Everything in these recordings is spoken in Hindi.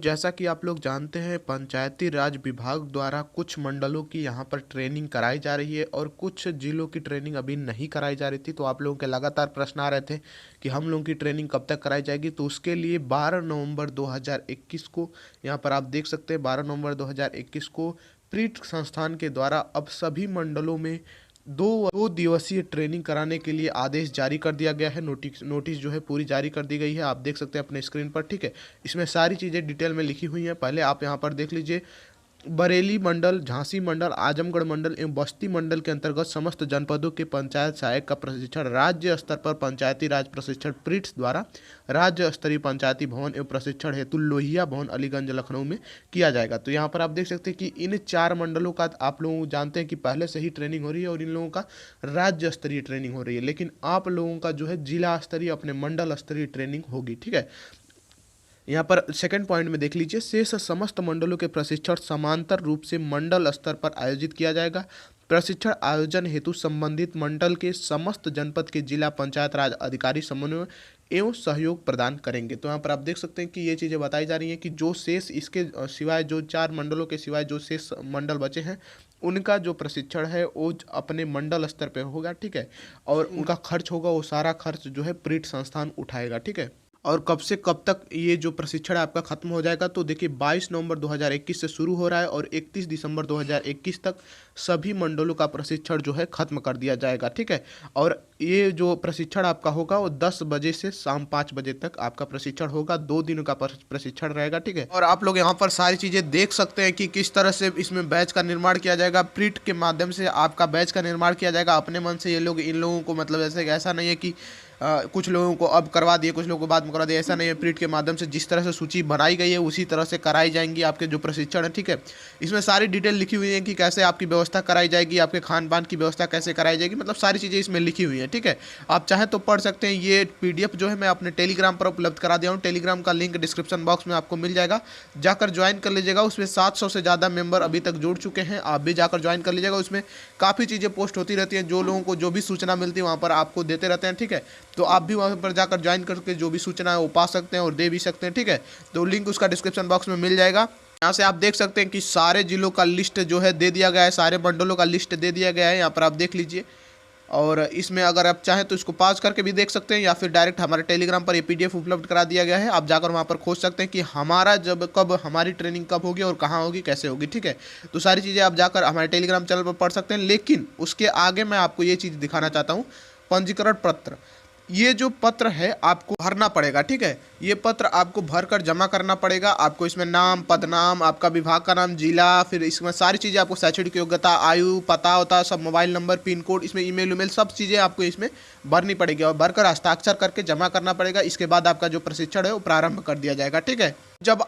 जैसा कि आप लोग जानते हैं, पंचायती राज विभाग द्वारा कुछ मंडलों की यहाँ पर ट्रेनिंग कराई जा रही है और कुछ जिलों की ट्रेनिंग अभी नहीं कराई जा रही थी। तो आप लोगों के लगातार प्रश्न आ रहे थे कि हम लोगों की ट्रेनिंग कब तक कराई जाएगी। तो उसके लिए 12 नवंबर 2021 को यहाँ पर आप देख सकते हैं, 12 नवंबर 2021 को प्रीट संस्थान के द्वारा अब सभी मंडलों में दो दिवसीय ट्रेनिंग कराने के लिए आदेश जारी कर दिया गया है। नोटिस जो है पूरी जारी कर दी गई है, आप देख सकते हैं अपने स्क्रीन पर। ठीक है, इसमें सारी चीज़ें डिटेल में लिखी हुई हैं। पहले आप यहाँ पर देख लीजिए, बरेली मंडल, झांसी मंडल, आजमगढ़ मंडल एवं बस्ती मंडल के अंतर्गत समस्त जनपदों के पंचायत सहायक का प्रशिक्षण राज्य स्तर पर पंचायती राज प्रशिक्षण प्रीट्स द्वारा राज्य स्तरीय पंचायती भवन एवं प्रशिक्षण हेतु लोहिया भवन अलीगंज लखनऊ में किया जाएगा। तो यहाँ पर आप देख सकते हैं कि इन 4 मंडलों का आप लोग जानते हैं कि पहले से ही ट्रेनिंग हो रही है और इन लोगों का राज्य स्तरीय ट्रेनिंग हो रही है, लेकिन आप लोगों का जो है जिला स्तरीय अपने मंडल स्तरीय ट्रेनिंग होगी। ठीक है, यहाँ पर सेकंड पॉइंट में देख लीजिए, शेष समस्त मंडलों के प्रशिक्षण समांतर रूप से मंडल स्तर पर आयोजित किया जाएगा। प्रशिक्षण आयोजन हेतु संबंधित मंडल के समस्त जनपद के जिला पंचायत राज अधिकारी समन्वय एवं सहयोग प्रदान करेंगे। तो यहाँ पर आप देख सकते हैं कि ये चीज़ें बताई जा रही हैं कि जो शेष इसके सिवाय जो 4 मंडलों के सिवाय जो शेष मंडल बचे हैं उनका जो प्रशिक्षण है वो अपने मंडल स्तर पर होगा। ठीक है, और उनका खर्च होगा, वो सारा खर्च जो है प्रीट संस्थान उठाएगा। ठीक है, और कब से कब तक ये जो प्रशिक्षण आपका खत्म हो जाएगा, तो देखिए 22 नवंबर 2021 से शुरू हो रहा है और 31 दिसंबर 2021 तक सभी मंडलों का प्रशिक्षण जो है खत्म कर दिया जाएगा। ठीक है, और ये जो प्रशिक्षण आपका होगा वो 10 बजे से शाम 5 बजे तक आपका प्रशिक्षण होगा। 2 दिनों का प्रशिक्षण रहेगा। ठीक है, और आप लोग यहाँ पर सारी चीज़ें देख सकते हैं कि किस तरह से इसमें बैच का निर्माण किया जाएगा। प्रीट के माध्यम से आपका बैच का निर्माण किया जाएगा अपने मन से। ये लोग इन लोगों को मतलब ऐसा नहीं है कि कुछ लोगों को अब करवा दिए, कुछ लोगों को बाद में करवा दिए, ऐसा नहीं है। प्रीट के माध्यम से जिस तरह से सूची बनाई गई है उसी तरह से कराई जाएंगी आपके जो प्रशिक्षण है। ठीक है, इसमें सारी डिटेल लिखी हुई है कि कैसे आपकी व्यवस्था कराई जाएगी, आपके खान पान की व्यवस्था कैसे कराई जाएगी, मतलब सारी चीज़ें इसमें लिखी हुई हैं। ठीक है, आप चाहें तो पढ़ सकते हैं। ये PDF जो है मैं अपने टेलीग्राम पर उपलब्ध करा दिया हूँ। टेलीग्राम का लिंक डिस्क्रिप्शन बॉक्स में आपको मिल जाएगा, जाकर ज्वाइन कर लीजिएगा। उसमें 700 से ज़्यादा मेंबर अभी तक जुड़ चुके हैं, आप भी जाकर ज्वाइन कर लीजिएगा। उसमें काफ़ी चीज़ें पोस्ट होती रहती हैं, जो लोगों को जो भी सूचना मिलती है वहाँ पर आपको देते रहते हैं। ठीक है, तो आप भी वहाँ पर जाकर ज्वाइन करके जो भी सूचना है वो पा सकते हैं और दे भी सकते हैं। ठीक है, तो लिंक उसका डिस्क्रिप्शन बॉक्स में मिल जाएगा। यहाँ से आप देख सकते हैं कि सारे जिलों का लिस्ट जो है दे दिया गया है, सारे मंडलों का लिस्ट दे दिया गया है। यहाँ पर आप देख लीजिए, और इसमें अगर आप चाहें तो इसको पॉज करके भी देख सकते हैं या फिर डायरेक्ट हमारे टेलीग्राम पर ये PDF उपलब्ध करा दिया गया है। आप जाकर वहाँ पर खोज सकते हैं कि हमारा कब हमारी ट्रेनिंग कब होगी और कहाँ होगी, कैसे होगी। ठीक है, तो सारी चीज़ें आप जाकर हमारे टेलीग्राम चैनल पर पढ़ सकते हैं। लेकिन उसके आगे मैं आपको ये चीज़ दिखाना चाहता हूँ, पंजीकरण पत्र। ये जो पत्र है आपको भरना पड़ेगा। ठीक है, ये पत्र आपको भरकर जमा करना पड़ेगा। आपको इसमें नाम, पदनाम, आपका विभाग का नाम, जिला, फिर इसमें सारी चीज़ें आपको शैक्षणिक योग्यता, आयु, पता होता है सब, मोबाइल नंबर, पिन कोड, इसमें ईमेल उमेल सब चीज़ें आपको इसमें भरनी पड़ेगी और भरकर हस्ताक्षर करके जमा करना पड़ेगा। इसके बाद आपका जो प्रशिक्षण है वो प्रारंभ कर दिया जाएगा। ठीक है, जब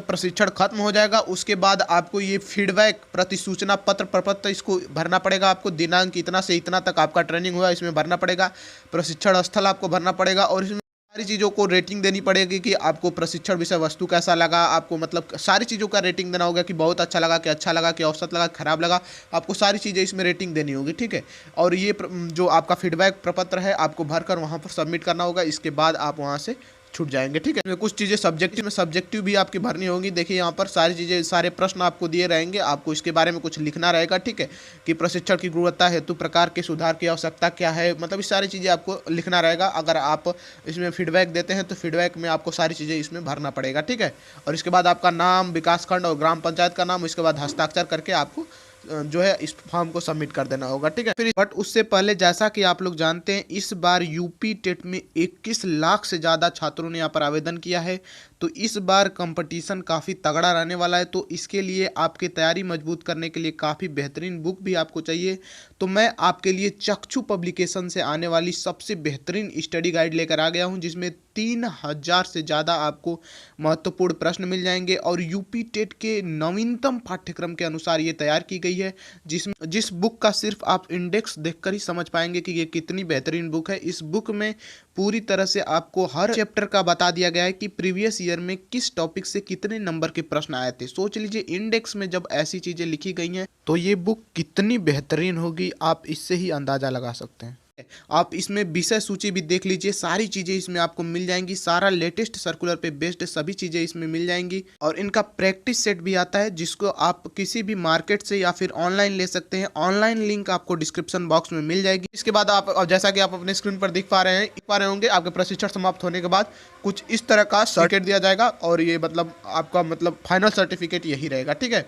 प्रशिक्षण खत्म हो जाएगा उसके बाद आपको ये फीडबैक प्रतिसूचना पत्र प्रपत्र इसको भरना पड़ेगा। आपको दिनांक इतना से इतना तक आपका ट्रेनिंग हुआ इसमें भरना पड़ेगा। प्रशिक्षण स्थल आपको भरना पड़ेगा और इसमें सारी चीज़ों को रेटिंग देनी पड़ेगी कि आपको प्रशिक्षण विषय वस्तु कैसा लगा। आपको मतलब सारी चीज़ों का रेटिंग देना होगा कि बहुत अच्छा लगा, कि अच्छा लगा, कि औसत लगा, खराब लगा। आपको सारी चीज़ें इसमें रेटिंग देनी होगी। ठीक है, और ये जो आपका फीडबैक प्रपत्र है आपको भरकर वहाँ पर सबमिट करना होगा। इसके बाद आप वहाँ से छूट जाएंगे। ठीक है, कुछ चीज़ें सब्जेक्टिव भी आपकी भरनी होगी। देखिए यहाँ पर सारी चीज़ें, सारे प्रश्न आपको दिए रहेंगे, आपको इसके बारे में कुछ लिखना रहेगा। ठीक है, कि प्रशिक्षण की गुणवत्ता हेतु प्रकार के सुधार की आवश्यकता क्या है, मतलब ये सारी चीज़ें आपको लिखना रहेगा। अगर आप इसमें फीडबैक देते हैं तो फीडबैक में आपको सारी चीज़ें इसमें भरना पड़ेगा। ठीक है, और इसके बाद आपका नाम, विकासखंड और ग्राम पंचायत का नाम, इसके बाद हस्ताक्षर करके आपको जो है इस फॉर्म को सबमिट कर देना होगा। ठीक है, फिर बट उससे पहले जैसा कि आप लोग जानते हैं इस बार यूपी टेट में 21 लाख से ज़्यादा छात्रों ने यहाँ पर आवेदन किया है। तो इस बार कंपटीशन काफ़ी तगड़ा रहने वाला है। तो इसके लिए आपकी तैयारी मजबूत करने के लिए काफ़ी बेहतरीन बुक भी आपको चाहिए। तो मैं आपके लिए चक्षु पब्लिकेशन से आने वाली सबसे बेहतरीन स्टडी गाइड लेकर आ गया हूँ, जिसमें 3000 से ज़्यादा आपको महत्वपूर्ण प्रश्न मिल जाएंगे और यूपी टेट के नवीनतम पाठ्यक्रम के अनुसार ये तैयार की गई है। जिस बुक का सिर्फ आप इंडेक्स देखकर ही समझ पाएंगे कि ये कितनी बेहतरीन बुक है। इस बुक में पूरी तरह से आपको हर चैप्टर का बता दिया गया है कि प्रीवियस ईयर में किस टॉपिक से कितने नंबर के प्रश्न आए थे। सोच लीजिए, इंडेक्स में जब ऐसी चीज़ें लिखी गई हैं तो ये बुक कितनी बेहतरीन होगी, आप इससे ही अंदाज़ा लगा सकते हैं। आप इसमें विषय सूची भी देख लीजिए, सारी चीज़ें इसमें आपको मिल जाएंगी, सारा लेटेस्ट सर्कुलर पे बेस्ड सभी चीज़ें इसमें मिल जाएंगी। और इनका प्रैक्टिस सेट भी आता है जिसको आप किसी भी मार्केट से या फिर ऑनलाइन ले सकते हैं। ऑनलाइन लिंक आपको डिस्क्रिप्शन बॉक्स में मिल जाएगी। इसके बाद आप, और जैसा कि आप अपने स्क्रीन पर देख पा रहे होंगे, आपके प्रशिक्षण समाप्त होने के बाद कुछ इस तरह का सर्टिफिकेट दिया जाएगा और ये मतलब आपका मतलब फाइनल सर्टिफिकेट यही रहेगा। ठीक है,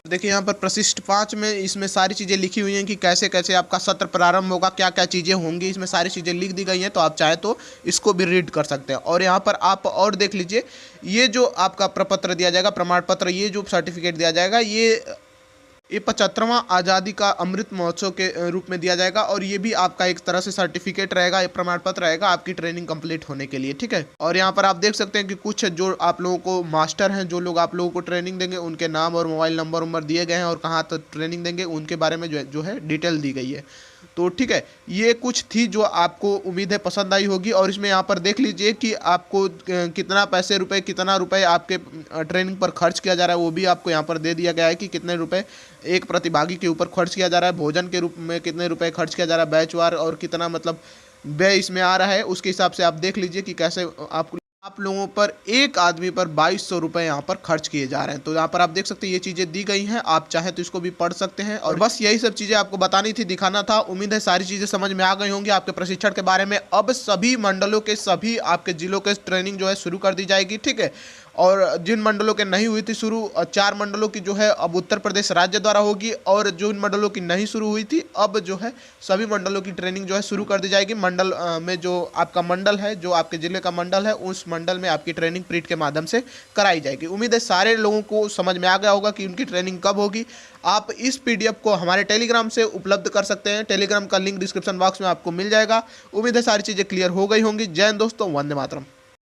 देखिए यहाँ पर प्रशिष्ट 5 में इसमें सारी चीज़ें लिखी हुई हैं कि कैसे कैसे आपका सत्र प्रारंभ होगा, क्या क्या चीज़ें होंगी, इसमें सारी चीज़ें लिख दी गई हैं। तो आप चाहे तो इसको भी रीड कर सकते हैं। और यहाँ पर आप और देख लीजिए, ये जो आपका प्रपत्र दिया जाएगा, प्रमाण पत्र, ये जो सर्टिफिकेट दिया जाएगा, ये 75वां आज़ादी का अमृत महोत्सव के रूप में दिया जाएगा। और ये भी आपका एक तरह से सर्टिफिकेट रहेगा, एक प्रमाण पत्र रहेगा आपकी ट्रेनिंग कंप्लीट होने के लिए। ठीक है, और यहाँ पर आप देख सकते हैं कि कुछ जो आप लोगों को मास्टर हैं, जो लोग आप लोगों को ट्रेनिंग देंगे, उनके नाम और मोबाइल नंबर दिए गए हैं और कहाँ तक ट्रेनिंग देंगे उनके बारे में जो है डिटेल दी गई है। तो ठीक है, ये कुछ थी जो आपको उम्मीद है पसंद आई होगी। और इसमें यहाँ पर देख लीजिए कि आपको कितना रुपए आपके ट्रेनिंग पर खर्च किया जा रहा है, वो भी आपको यहाँ पर दे दिया गया है कि कितने रुपए एक प्रतिभागी के ऊपर खर्च किया जा रहा है, भोजन के रूप में कितने रुपए खर्च किया जा रहा है बैचवार, और कितना मतलब व्यय इसमें आ रहा है। उसके हिसाब से आप देख लीजिए कि कैसे आप लोगों पर एक आदमी पर 2200 रुपए यहाँ पर खर्च किए जा रहे हैं। तो यहाँ पर आप देख सकते हैं ये चीज़ें दी गई हैं, आप चाहें तो इसको भी पढ़ सकते हैं। और बस यही सब चीज़ें आपको बतानी थी, दिखाना था। उम्मीद है सारी चीज़ें समझ में आ गई होंगी आपके प्रशिक्षण के बारे में। अब सभी मंडलों के सभी आपके जिलों के ट्रेनिंग जो है शुरू कर दी जाएगी। ठीक है, और जिन मंडलों के नहीं हुई थी शुरू, 4 मंडलों की जो है अब उत्तर प्रदेश राज्य द्वारा होगी, और जिन मंडलों की नहीं शुरू हुई थी अब जो है सभी मंडलों की ट्रेनिंग जो है शुरू कर दी जाएगी। मंडल में जो आपका मंडल है, जो आपके जिले का मंडल है, उस मंडल में आपकी ट्रेनिंग प्रीट के माध्यम से कराई जाएगी। उम्मीद है सारे लोगों को समझ में आ गया होगा कि उनकी ट्रेनिंग कब होगी। आप इस PDF को हमारे टेलीग्राम से उपलब्ध कर सकते हैं, टेलीग्राम का लिंक डिस्क्रिप्शन बॉक्स में आपको मिल जाएगा। उम्मीद है सारी चीज़ें क्लियर हो गई होंगी। जय हिंद दोस्तों, वंदे मातरम।